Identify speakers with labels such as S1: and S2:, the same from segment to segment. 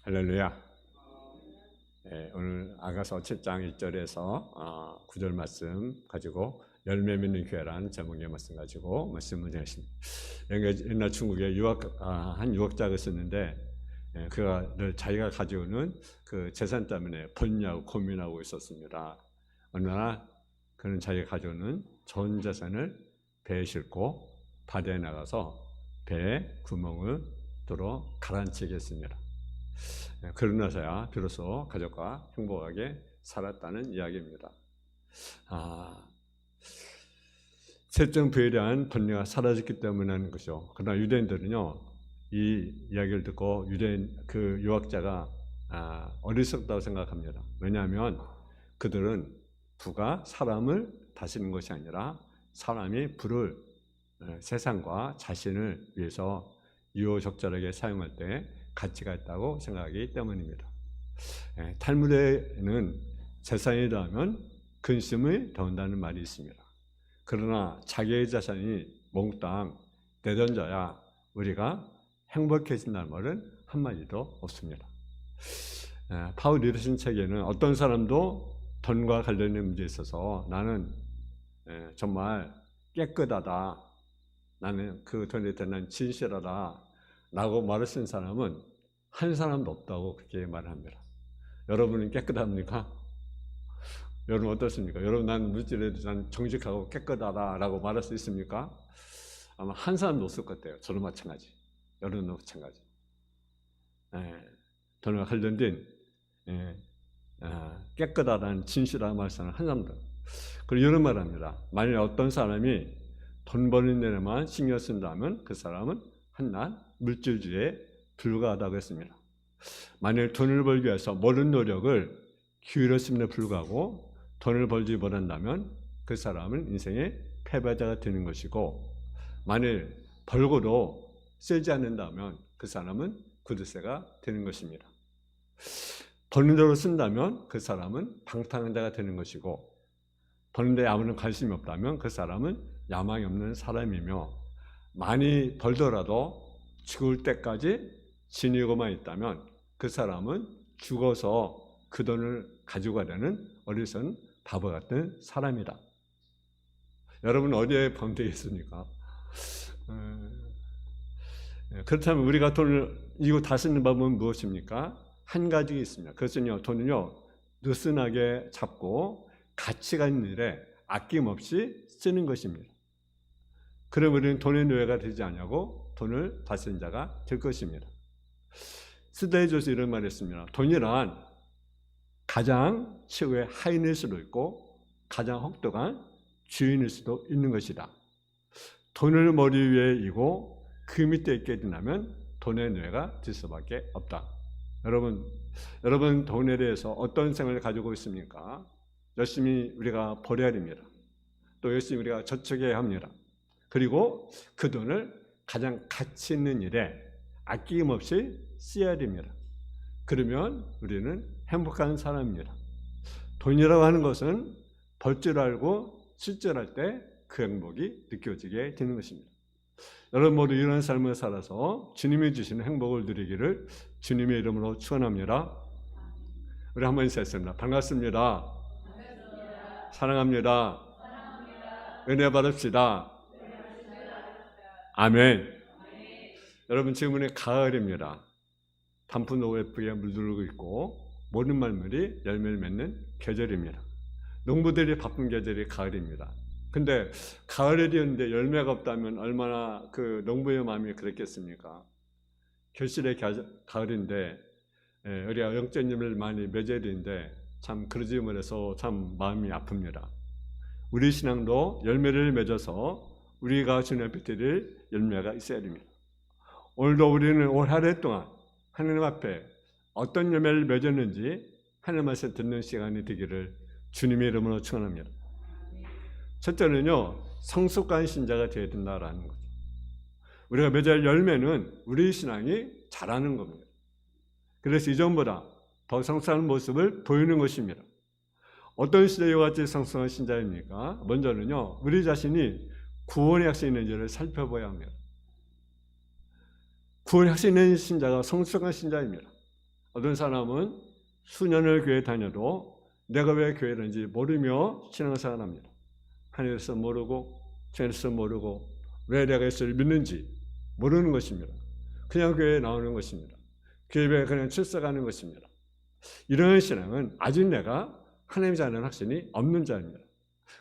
S1: 할렐루야. 오늘 아가서 7장 1절에서 9절 말씀 가지고 열매 맺는 교회라는 제목의 말씀 가지고 말씀을 드렸습니다. 옛날 중국에 한 유학자가 있었는데 그가 늘 자기가 가져오는 그 재산 때문에 번뇌하고 고민하고 있었습니다. 어느 날 그는 자기가 가져오는 전 재산을 배에 싣고 바다에 나가서 배에 구멍을 뚫어 가라앉히게 했습니다. 그러고 나서야 비로소 가족과 행복하게 살았다는 이야기입니다. 세점 부에 대한 번뇌가 사라졌기 때문에 하는 것이죠. 그러나 유대인들은요, 이 이야기를 듣고 유대인 그 유학자가 어리석다고 생각합니다. 왜냐하면 그들은 부가 사람을 다스리는 것이 아니라 사람이 부를 세상과 자신을 위해서 유효적절하게 사용할 때 가치가 있다고 생각하기 때문입니다. 탈무드에는 재산이 더하면 근심을 더한다는 말이 있습니다. 그러나 자기의 재산이 몽땅 내던져야 우리가 행복해진다는 말은 한마디도 없습니다. 파울이 쓴 책에는 어떤 사람도 돈과 관련된 문제에 있어서 나는 정말 깨끗하다, 나는 그 돈에 대해 난 진실하다 라고 말을 쓴 사람은 한 사람도 없다고 그렇게 말합니다. 여러분은 깨끗합니까? 여러분 어떻습니까? 여러분 난 물질에 대해서 난 정직하고 깨끗하다 라고 말할 수 있습니까? 아마 한 사람도 없을 것 같아요. 저도 마찬가지. 여러분도 마찬가지. 돈과 관련된 깨끗하다는 진실하다는 말씀을 한 사람도. 그리고 이런 말합니다. 만일 어떤 사람이 돈 버는 데에만 신경 쓴다면 그 사람은 한낱 물질주의에 불과하다고 했습니다. 만일 돈을 벌기 위해서 모든 노력을 기울였음에도 불구하고 돈을 벌지 못한다면 그 사람은 인생의 패배자가 되는 것이고, 만일 벌고도 쓰지 않는다면 그 사람은 구두쇠가 되는 것입니다. 버는 대로 쓴다면 그 사람은 방탕한 자가 되는 것이고, 버는 데 아무런 관심이 없다면 그 사람은 야망이 없는 사람이며, 많이 벌더라도 죽을 때까지 지니고만 있다면 그 사람은 죽어서 그 돈을 가지고 가려는 어리석은 바보 같은 사람이다. 여러분 어디에 범되겠습니까? 그렇다면 우리가 돈을 이거 다 쓰는 방법은 무엇입니까? 한 가지 있습니다. 그것은요, 돈은요 느슨하게 잡고 가치가 있는 일에 아낌없이 쓰는 것입니다. 그럼 우리는 돈의 노예가 되지 않냐고 돈을 다스린 자가 될 것입니다. 스데이저스 이런 말을 했습니다. 돈이란 가장 최고의 하인일 수도 있고 가장 혹독한 주인일 수도 있는 것이다. 돈을 머리 위에 이고 그 밑에 있게 된다면 돈의 노예가 될 수밖에 없다. 여러분 돈에 대해서 어떤 생각을 가지고 있습니까? 열심히 우리가 벌어야 됩니다. 또 열심히 우리가 저축해야 합니다. 그리고 그 돈을 가장 가치 있는 일에 아낌없이 써야 됩니다. 그러면 우리는 행복한 사람입니다. 돈이라고 하는 것은 벌 줄 알고 쓸 줄 알 때 그 행복이 느껴지게 되는 것입니다. 여러분 모두 이런 삶을 살아서 주님이 주시는 행복을 누리기를 주님의 이름으로 축원합니다. 우리 한번 인사했습니다. 반갑습니다. 사랑합니다. 은혜 받읍시다. 아멘. 여러분 지금은 가을입니다. 단풍 너무 예쁘게 물들고 있고 모든 말물이 열매를 맺는 계절입니다. 농부들이 바쁜 계절이 가을입니다. 근데 가을이 되었는데 열매가 없다면 얼마나 그 농부의 마음이 그랬겠습니까? 결실의 가을인데 우리가 영적 열매를 많이 맺어야 되는데 참 그러지 못해서 참 마음이 아픕니다. 우리 신앙도 열매를 맺어서 우리가 주님 앞에 드릴 열매가 있어야 됩니다. 오늘도 우리는 올 한 해 동안 하나님 앞에 어떤 열매를 맺었는지 하나님 말씀 듣는 시간이 되기를 주님의 이름으로 축원합니다. 첫째는요, 성숙한 신자가 되어야 된다라는 거죠. 우리가 맺을 열매는 우리 신앙이 자라는 겁니다. 그래서 이전보다 더 성숙한 모습을 보이는 것입니다. 어떤 시대와 같이 성숙한 신자입니까? 먼저는요, 우리 자신이 구원의 확신이 있는지를 살펴봐야 합니다. 구원의 확신이 있는 신자가 성숙한 신자입니다. 어떤 사람은 수년을 교회 다녀도 내가 왜 교회를 하는지 모르며 신앙생활을 합니다. 하늘에서 모르고 주에서 모르고 왜 내가 예수를 믿는지 모르는 것입니다. 그냥 교회에 나오는 것입니다. 교회에 그냥 출석하는 것입니다. 이런 신앙은 아직 내가 하나님의 자녀는 확신이 없는 자입니다.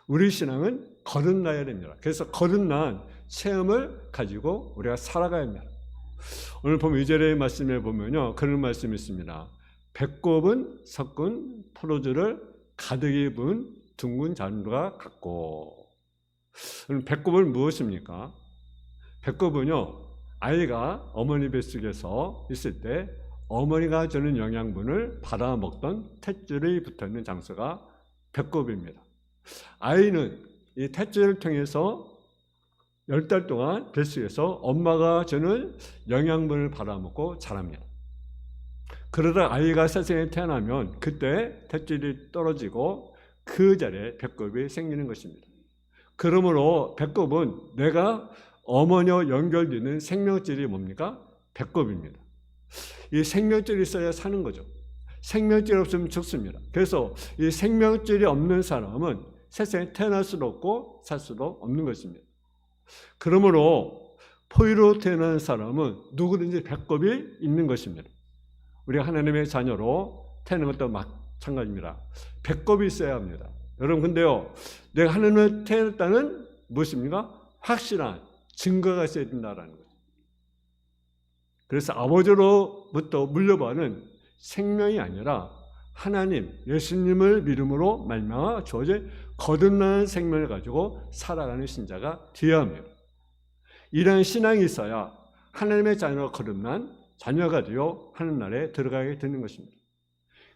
S1: 우리 신앙은 거듭나야 됩니다. 그래서 거듭난 체험을 가지고 우리가 살아가야 합니다. 오늘 보면 2절의 말씀에 보면요, 그런 말씀이 있습니다. 배꼽은 섞은 포도주를 가득히 부은 둥근 잔과 같고. 배꼽은 무엇입니까? 배꼽은요, 아이가 어머니 뱃속에서 있을 때 어머니가 주는 영양분을 받아 먹던 탯줄이 붙어있는 장소가 배꼽입니다. 아이는 이 탯줄을 통해서 10달 동안 뱃속에서 엄마가 주는 영양분을 받아 먹고 자랍니다. 그러다 아이가 세상에 태어나면 그때 탯줄이 떨어지고 그 자리에 배꼽이 생기는 것입니다. 그러므로 배꼽은 내가 어머니와 연결되는 생명줄이 뭡니까? 배꼽입니다. 이 생명줄이 있어야 사는 거죠. 생명줄이 없으면 죽습니다. 그래서 이 생명줄이 없는 사람은 세상에 태어날 수도 없고 살 수도 없는 것입니다. 그러므로 포유로 태어난 사람은 누구든지 배꼽이 있는 것입니다. 우리가 하나님의 자녀로 태어난 것도 마찬가지입니다. 배꼽이 있어야 합니다. 여러분, 근데요, 내가 하나님을 태어났다는 무엇입니까? 확실한 증거가 있어야 된다는 거죠. 그래서 아버지로부터 물려받은 생명이 아니라 하나님, 예수님을 믿음으로 말미암아 주어진 거듭난 생명을 가지고 살아가는 신자가 되어야 합니다. 이러한 신앙이 있어야 하나님의 자녀가 거듭난 자녀가 되어 하늘나라에 들어가게 되는 것입니다.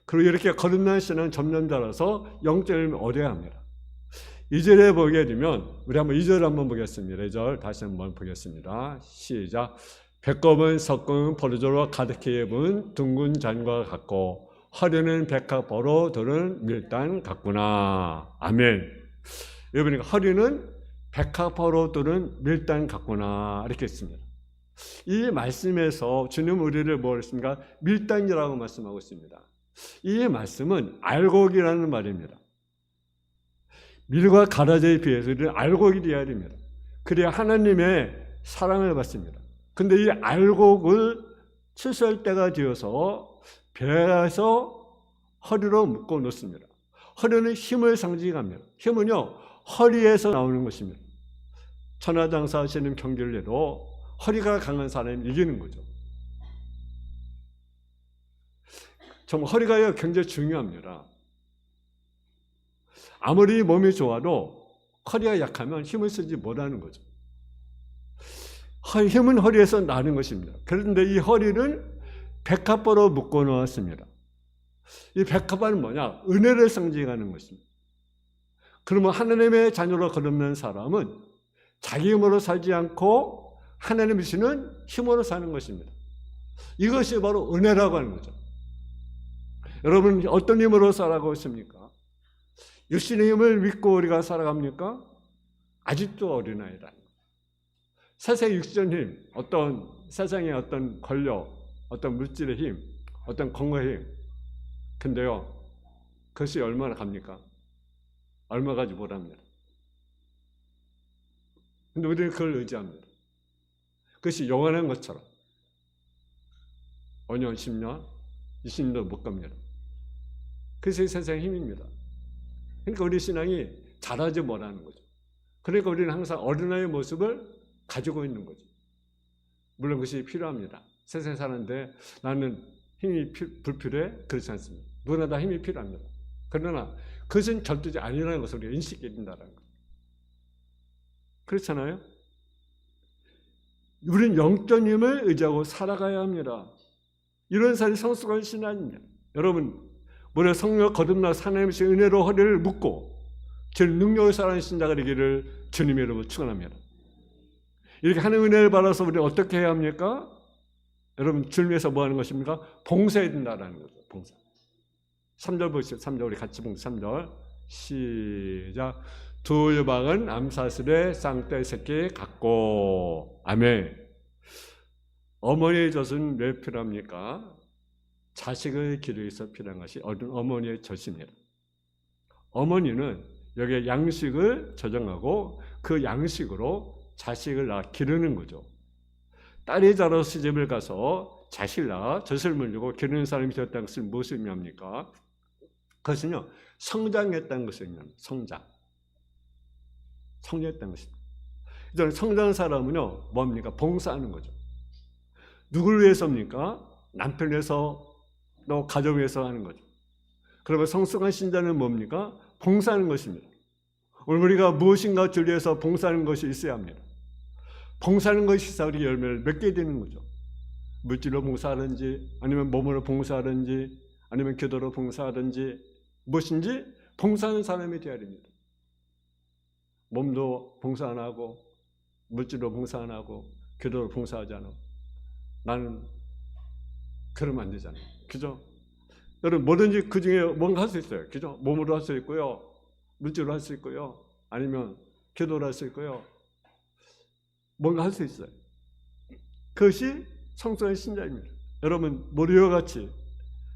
S1: 그리고 이렇게 거듭난 신앙은 점점 자라서 영적을 얻어야 합니다. 2절에 보게 되면 우리 한번 2절 한번 보겠습니다. 2절 다시 한번 보겠습니다. 시작. 배꼽은 섞은 포도주로 가득히 부은 둥근 잔과 같고 허리는 백합보로 두른 밀당 같구나. 아멘. 여러분, 허리는 백합보로 두른 밀당 같구나. 이렇게 했습니다. 이 말씀에서 주님 우리를 뭘 했습니까? 밀당이라고 말씀하고 있습니다. 이 말씀은 알곡이라는 말입니다. 밀과 가라지에 비해서 우리는 알곡이 되어야 됩니다. 그래야 하나님의 사랑을 받습니다. 근데 이 알곡을 추수할 때가 되어서 배에서 허리로 묶어 놓습니다. 허리는 힘을 상징합니다. 힘은요, 허리에서 나오는 것입니다. 천하장사 하시는 경기를 해도 허리가 강한 사람이 이기는 거죠. 정말 허리가 굉장히 중요합니다. 아무리 몸이 좋아도 허리가 약하면 힘을 쓰지 못하는 거죠. 힘은 허리에서 나는 것입니다. 그런데 이 허리는 백합보로 묶어 놓았습니다. 이 백합은 뭐냐? 은혜를 상징하는 것입니다. 그러면 하나님의 자녀로 거듭난 사람은 자기 힘으로 살지 않고 하나님이 주시는 힘으로 사는 것입니다. 이것이 바로 은혜라고 하는 거죠. 여러분, 어떤 힘으로 살아가고 있습니까? 육신의 힘을 믿고 우리가 살아갑니까? 아직도 어린아이라는 거예요. 세상의 육신의 힘, 어떤 세상의 어떤 권력, 어떤 물질의 힘, 어떤 건강의 힘. 근데요, 그것이 얼마나 갑니까? 얼마 가지 못합니다. 근데 우리는 그걸 의지합니다. 그것이 영원한 것처럼 5년, 10년, 20년도 못 갑니다. 그것이 세상의 힘입니다. 그러니까 우리 신앙이 자라지 못하는 거죠. 그러니까 우리는 항상 어린아이의 모습을 가지고 있는 거죠. 물론 그것이 필요합니다. 세상에 사는데 나는 힘이 불필요해? 그렇지 않습니다. 누구나 다 힘이 필요합니다. 그러나 그것은 절대적이 아니라는 것을 우리가 인식해야 된다는 거예요. 그렇잖아요? 우리는 영적 힘을 의지하고 살아가야 합니다. 이런 사람이 성숙한 신앙입니다. 여러분, 우리가 성령 거듭나 하나님의 은혜로 허리를 묶고 주님 능력을 살아가는 신자가 되기를 주님의 이름으로 축원합니다. 이렇게 하나님의 은혜를 받아서 우리는 어떻게 해야 합니까? 여러분, 주님 위해서 뭐 하는 것입니까? 봉사해야 된다는 거죠. 봉사. 3절 보시죠. 3절 우리 같이 봉사. 3절 시작. 두 유방은 암사슬의 쌍떼 새끼 같고. 아멘. 어머니의 젖은 왜 필요합니까? 자식을 기르기 위해서 필요한 것이 어머니의 젖입니다. 어머니는 여기에 양식을 저장하고 그 양식으로 자식을 낳아 기르는 거죠. 딸이 자라서 시집을 가서 자식을 낳아 젖을 물리고 기르는 사람이 되었다는 것은 무엇을 의미합니까? 그것은요, 성장했다는 것을 의미합니다. 성장했다는 것입니다. 이제 성장한 사람은요, 뭡니까? 봉사하는 거죠. 누구를 위해서입니까? 남편을 위해서, 또 가족을 위해서 하는 거죠. 그러면 성숙한 신자는 뭡니까? 봉사하는 것입니다. 오늘 우리가 무엇인가 주를 위해서 봉사하는 것이 있어야 합니다. 봉사하는 것이 있어야 우리 열매를 맺게 되는 거죠. 물질로 봉사하든지, 아니면 몸으로 봉사하든지, 아니면 기도로 봉사하든지, 무엇인지 봉사하는 사람이 되어야 됩니다. 몸도 봉사 안 하고, 물질로 봉사 안 하고, 기도로 봉사하지 않아. 나는 그러면 안 되잖아요. 그죠? 여러분, 뭐든지 그 중에 뭔가 할 수 있어요. 그죠? 몸으로 할 수 있고요, 물질로 할 수 있고요, 아니면 기도로 할 수 있고요. 뭔가 할 수 있어요. 그것이 성숙한 신자입니다. 여러분, 모리와 같이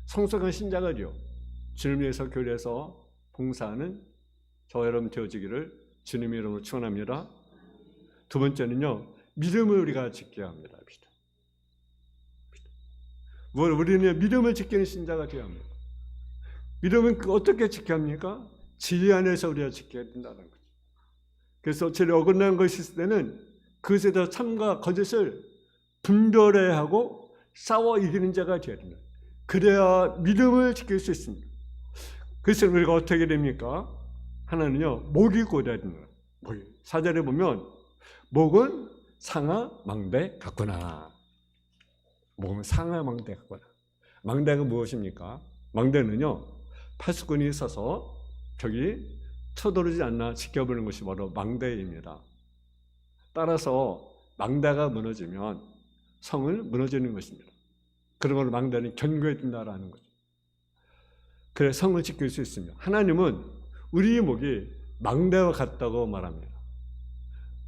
S1: 성숙한 신자가요, 주님 위해서 교회에서 봉사하는 저 여러분 되어지기를 주님의 이름으로 축원합니다. 두 번째는요, 믿음을 우리가 지켜야 합니다. 우리는 믿음을 지키는 신자가 되어야 합니다. 믿음은 어떻게 지켜야 합니까? 진리 안에서 우리가 지켜야 된다는 거죠. 그래서 진리 어긋난 것이 있을 때는 그것에 대해서 참과 거짓을 분별해야 하고 싸워 이기는 자가 되어야 됩니다. 그래야 믿음을 지킬 수 있습니다. 그래서 우리가 어떻게 됩니까? 하나는요, 목이 고려야 됩니다. 목이. 4절에 보면 목은 상아 망대 같구나. 목은 상아 망대 같구나. 망대가 무엇입니까? 망대는요, 파수꾼이 서서 저기 쳐들어오지 않나 지켜보는 것이 바로 망대입니다. 따라서 망대가 무너지면 성은 무너지는 것입니다. 그러므로 망대는 견고해야 된다라는 거죠. 그래서 성을 지킬 수 있습니다. 하나님은 우리의 목이 망대와 같다고 말합니다.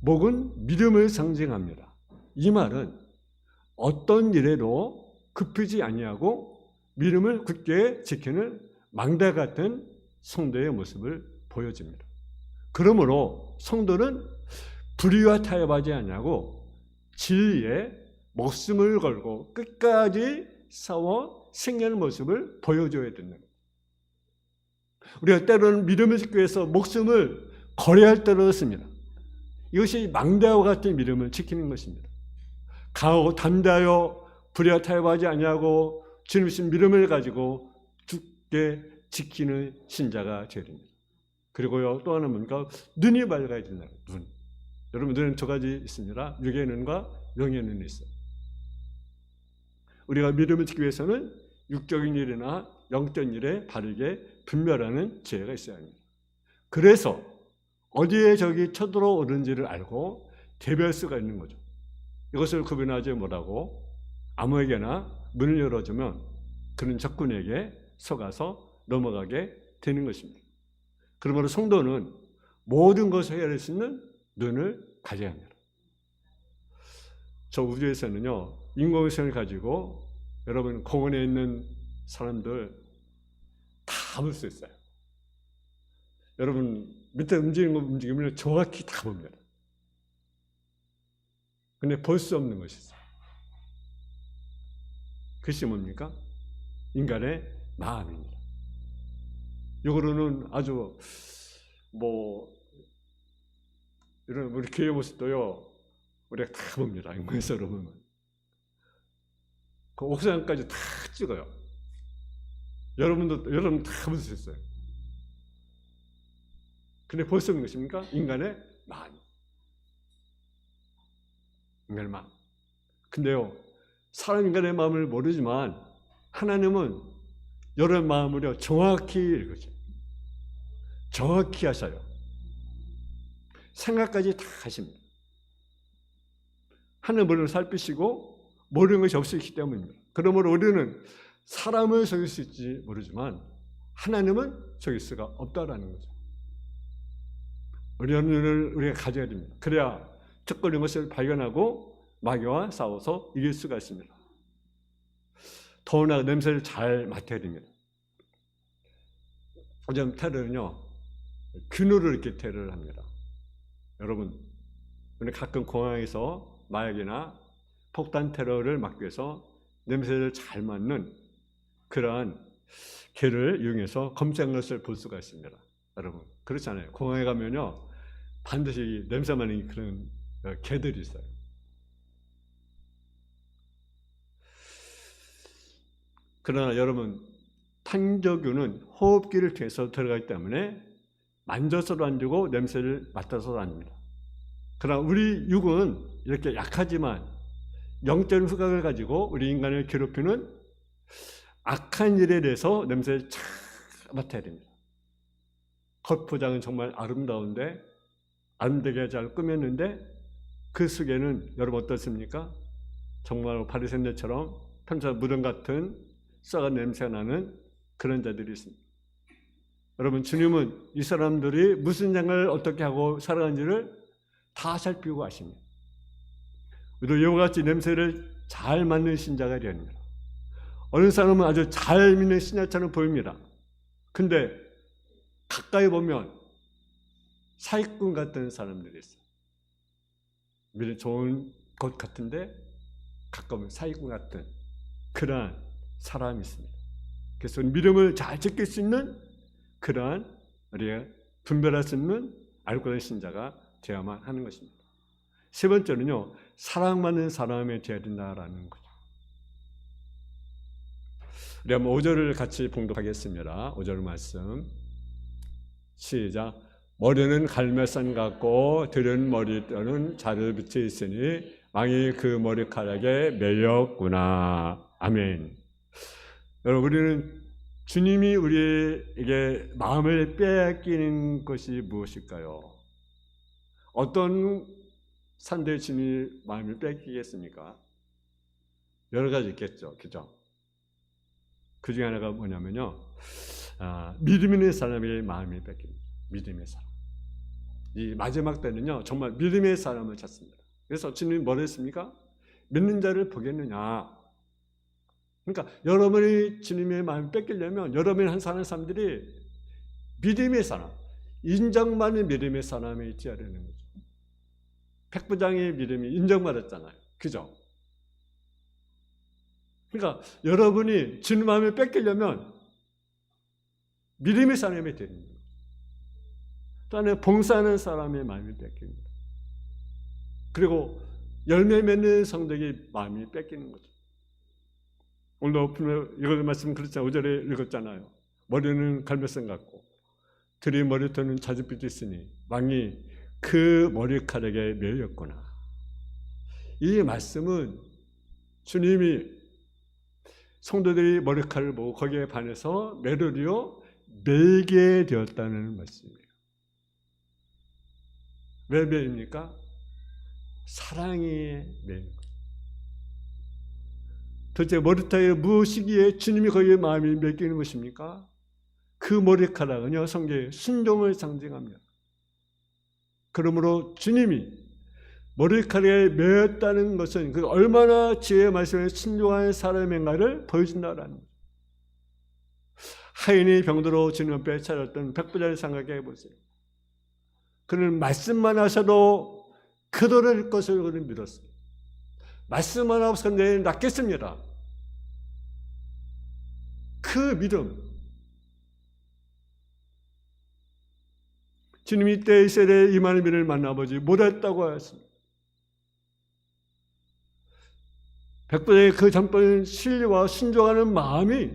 S1: 목은 믿음을 상징합니다. 이 말은 어떤 일에도 굽히지 아니하고 믿음을 굳게 지키는 망대 같은 성도의 모습을 보여줍니다. 그러므로 성도는 불의와 타협하지 아니하고 진리에 목숨을 걸고 끝까지 싸워 승리하는 모습을 보여줘야 된다. 우리가 때로는 믿음을 지키기 위해서 목숨을 걸어야 할 때도 있습니다. 이것이 망대와 같은 믿음을 지키는 것입니다. 강하고 담대하여 불의와 타협하지 아니하고 주님의 믿음을 가지고 굳게 지키는 신자가 되어야 됩니다. 그리고요, 또 하나는 뭔가 눈이 밝아야 된다. 눈. 여러분, 눈은 두 가지 있습니다. 육의 눈과 영의 눈이 있어요. 우리가 믿음을 지키기 위해서는 육적인 일이나 영적인 일에 바르게 분별하는 지혜가 있어야 합니다. 그래서 어디에 적이 쳐들어오는지를 알고 대비할 수가 있는 거죠. 이것을 구분하지 못하고 아무에게나 문을 열어주면 그는 적군에게 속아서 넘어가게 되는 것입니다. 그러므로 성도는 모든 것을 헤아릴 수 있는 눈을 가져야 합니다. 저 우주에서는요, 인공위성을 가지고 여러분 공원에 있는 사람들 다 볼 수 있어요. 여러분 밑에 움직이면 정확히 다 봅니다. 근데 볼 수 없는 것이 있어요. 그것이 뭡니까? 인간의 마음입니다. 이거로는 아주 이런 우리 교회 모습도요, 우리가 다 봅니다. 인공위성으로 보면 그 옥상까지 다 찍어요. 여러분 다 볼 수 있어요. 근데 볼 수 없는 것입니까? 인간의 마음. 인간의 마음. 근데요, 사람 인간의 마음을 모르지만 하나님은 여러분 마음을요 정확히 읽으세요. 정확히 하셔요. 생각까지 다 하십니다. 하나님을 살피시고 모르는 것이 없으시기 때문입니다. 그러므로 우리는 사람을 속일 수 있지 모르지만 하나님은 속일 수가 없다라는 거죠. 우리의 눈을 우리가 가져야 됩니다. 그래야 적그린 것을 발견하고 마귀와 싸워서 이길 수가 있습니다. 더구나 냄새를 잘 맡아야 됩니다. 요즘 테러는요, 균으로 이렇게 테러를 합니다. 여러분, 우리 가끔 공항에서 마약이나 폭탄 테러를 막기 위해서 냄새를 잘 맡는 그러한 개를 이용해서 검사한 것을 볼 수가 있습니다. 여러분, 그렇잖아요. 공항에 가면요, 반드시 냄새 맡는 그런 개들이 있어요. 그러나 여러분, 탄저균은 호흡기를 통해서 들어가기 때문에 만져서도 안 주고 냄새를 맡아서도 안 줍니다. 그러나 우리 육은 이렇게 약하지만 영적인 후각을 가지고 우리 인간을 괴롭히는 악한 일에 대해서 냄새를 잘 맡아야 됩니다. 겉포장은 정말 아름다운데 아름다게 잘 꾸몄는데 그 속에는 여러분 어떻습니까? 정말 바리새인들처럼 평소 무덤 같은 썩은 냄새가 나는 그런 자들이 있습니다. 여러분, 주님은 이 사람들이 무슨 생각을 어떻게 하고 살아가는지를 다 살피고 아십니다. 우리도 이와 같이 냄새를 잘 맡는 신자가 되어야 합니다. 어느 사람은 아주 잘 믿는 신자처럼 보입니다. 근데 가까이 보면 사기꾼 같은 사람들이 있어요. 믿음 좋은 것 같은데 가까우면 사기꾼 같은 그러한 사람이 있습니다. 그래서 믿음을 잘 지킬 수 있는 그러한 우리가 분별할 수 있는 알고 있는 신자가 되어야만 하는 것입니다. 세 번째는요, 사랑받는 사람이 되어야 된다라는 거죠. 우리 한번 5절을 같이 봉독하겠습니다. 5절 말씀 시작. 머리는 갈매산 같고 들은 머리뼈는 자를 붙여 있으니 왕이 그 머리카락에 매였구나. 아멘. 여러분, 우리는 주님이 우리에게 마음을 빼앗기는 것이 무엇일까요? 어떤 사람들이 주님이 마음을 뺏기겠습니까? 여러 가지 있겠죠. 그죠? 그 중에 하나가 뭐냐면요, 믿음 있는 사람에게 마음이 뺏깁니다. 믿음의 사람. 이 마지막 때는요, 정말 믿음의 사람을 찾습니다. 그래서 주님이 뭐라 했습니까? 믿는 자를 보겠느냐. 그러니까 여러분이 주님의 마음을 뺏기려면 여러분이 한 사람들이 믿음의 사람, 인정받는 믿음의 사람이 있어야 되는 거죠. 백부장의 믿음이 인정받았잖아요. 그죠? 그러니까 여러분이 주님 마음을 뺏기려면 믿음의 사람이 되는 거예요. 또 하나는 봉사하는 사람의 마음이 뺏깁니다. 그리고 열매 맺는 성도의 마음이 뺏기는 거죠. 오늘도 이거 말씀 그렇잖아요. 5절에 읽었잖아요. 머리는 갈매산 같고 들이 머리털은 자줏빛이 있으니 왕이 그 머리카락에 매였구나. 이 말씀은 주님이 성도들이 머리카락을 보고 거기에 반해서 매르리어 매게 되었다는 말씀이에요. 왜 매입니까? 사랑이 매인 거예요. 도대체 머리털에 무엇이기에 주님이 거기에 마음이 매기는 것입니까? 그 머리카락은요, 성경의 순종을 상징합니다. 그러므로 주님이 머리카락에 매였다는 것은 그 얼마나 주의 말씀에 순종하는 사람인가를 보여준다라는 거죠. 하인이 병들어 주님 앞에 찾았던 백부장을 생각해 보세요. 그는 말씀만 하셔도 그들을 것을 그는 믿었어요. 말씀만 하고서 내일 낫겠습니다. 그 믿음. 주님이 이때 이 세대에 이만희를 만나보지 못했다고 하였습니다. 백부장의 그 전번 신뢰와 순종하는 마음이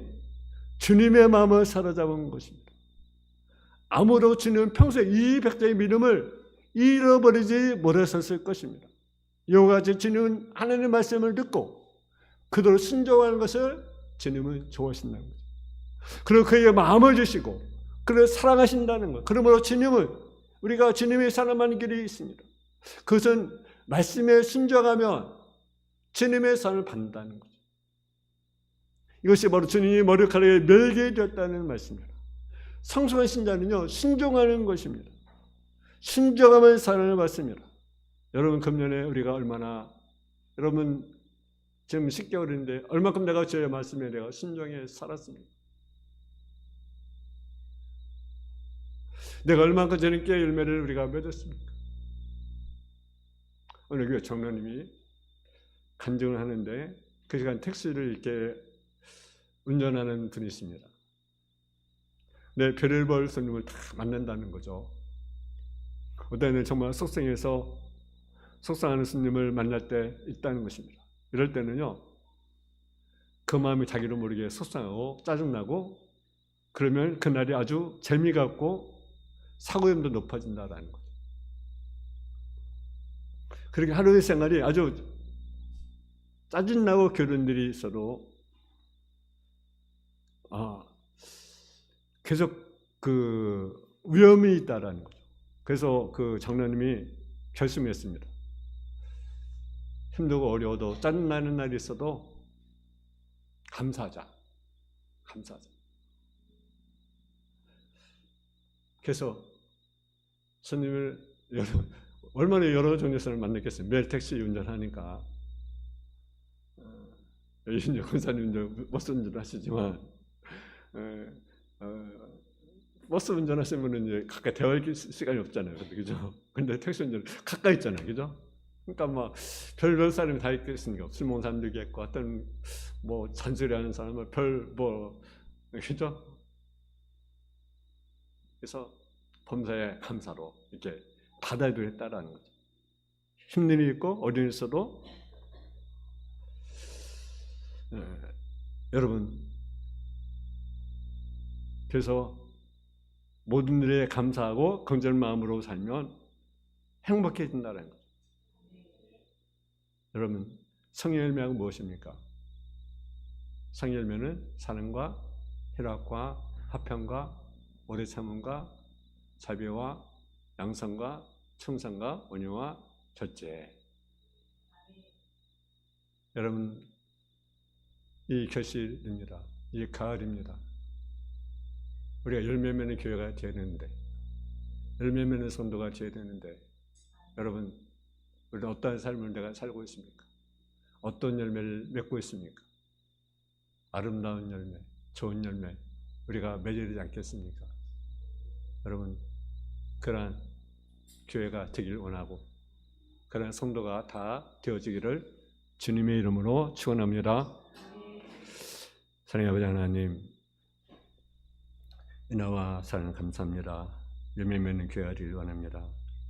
S1: 주님의 마음을 사로잡은 것입니다. 아무도 주님은 평소에 이 백성의 믿음을 잃어버리지 못했었을 것입니다. 이와 같이 주님은 하나님의 말씀을 듣고 그대로 순종하는 것을 주님은 좋아하신다는 거죠. 그리고 그에게 마음을 주시고 그를 사랑하신다는 것. 그러므로 주님은 우리가 주님의 사랑하는 길이 있습니다. 그것은 말씀에 순종하면 주님의 사랑을 받는다는 거죠. 이것이 바로 주님이 머리카락에 매게 되었다는 말씀입니다. 성숙한 신자는요, 순종하는 것입니다. 순종하면 사랑을 받습니다. 여러분, 금년에 우리가 얼마나 여러분 지금 10개월인데 얼마큼 내가 주의 말씀에 내가 순종해 살았습니까? 내가 얼마큼 저는 깨 열매를 우리가 맺었습니까? 어느 교회 장로님이 간증을 하는데 그 시간 택시를 이렇게 운전하는 분이십니다. 네, 별의별 손님을 다 만난다는 거죠. 어때는 정말 속상해서 속상하는 스님을 만날 때 있다는 것입니다. 이럴 때는요, 그 마음이 자기도 모르게 속상하고 짜증나고 그러면 그날이 아주 재미가 없고 사고염도 높아진다라는 거죠. 그렇게 하루의 생활이 아주 짜증나고 그런 일이 있어도 계속 그 위험이 있다라는 거죠. 그래서 그 장로님이 결심했습니다. 힘들고 어려워도 짜증나는 날이 있어도 감사하자. 그래서 스님을 얼마나 여러 종류의 사람을 만났겠어요. 매일 택시 운전하니까. 이제 권사님 이제 버스 운전 하시지만 버스 운전하시면 이제 가까이 대화할 시간이 없잖아요. 그죠? 근데 택시 운전 가까이 있잖아요. 그죠? 그러니까 막 별별 사람이 다 있겠습니까? 술 먹는 사람도 있겠고, 어떤 뭐 잔소리하는 사람은 그죠? 그래서 범사에 감사로 이렇게 받아들여 했다라는 거죠. 힘든 일이 있고 어려운 일이 있어도 여러분, 그래서 모든 일에 감사하고 긍정의 마음으로 살면 행복해진다는 거죠. 여러분, 성의 열매가 무엇입니까? 성의 열매는 사랑과 희락과 화평과 오래 참음과 자비와 양선과 충성과 온유와 절제. 여러분, 이 결실입니다. 이 가을입니다. 우리가 열매 맺는 교회가 되어야 되는데, 열매 맺는 성도가 되어야 되는데, 여러분, 우리는 어떠한 삶을 내가 살고 있습니까? 어떤 열매를 맺고 있습니까? 아름다운 열매, 좋은 열매, 우리가 맺어야 되지 않겠습니까? 여러분, 그러한 교회가 되길 원하고, 그러한 성도가 다 되어지기를 주님의 이름으로 축원합니다. 사랑의 아버지 하나님, 은혜와 사랑 감사합니다. 열매 맺는 교회가 되길 원합니다.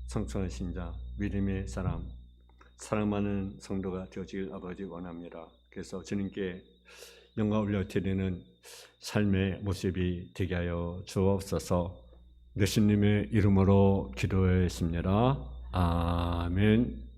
S1: 성숙한 신자, 믿음의 사람, 사랑 많은 성도가 되어지길 아버지 원합니다. 그래서 주님께 영광 올려드리는 삶의 모습이 되게 하여 주옵소서. 예수님의 이름으로 기도했습니다. 아멘.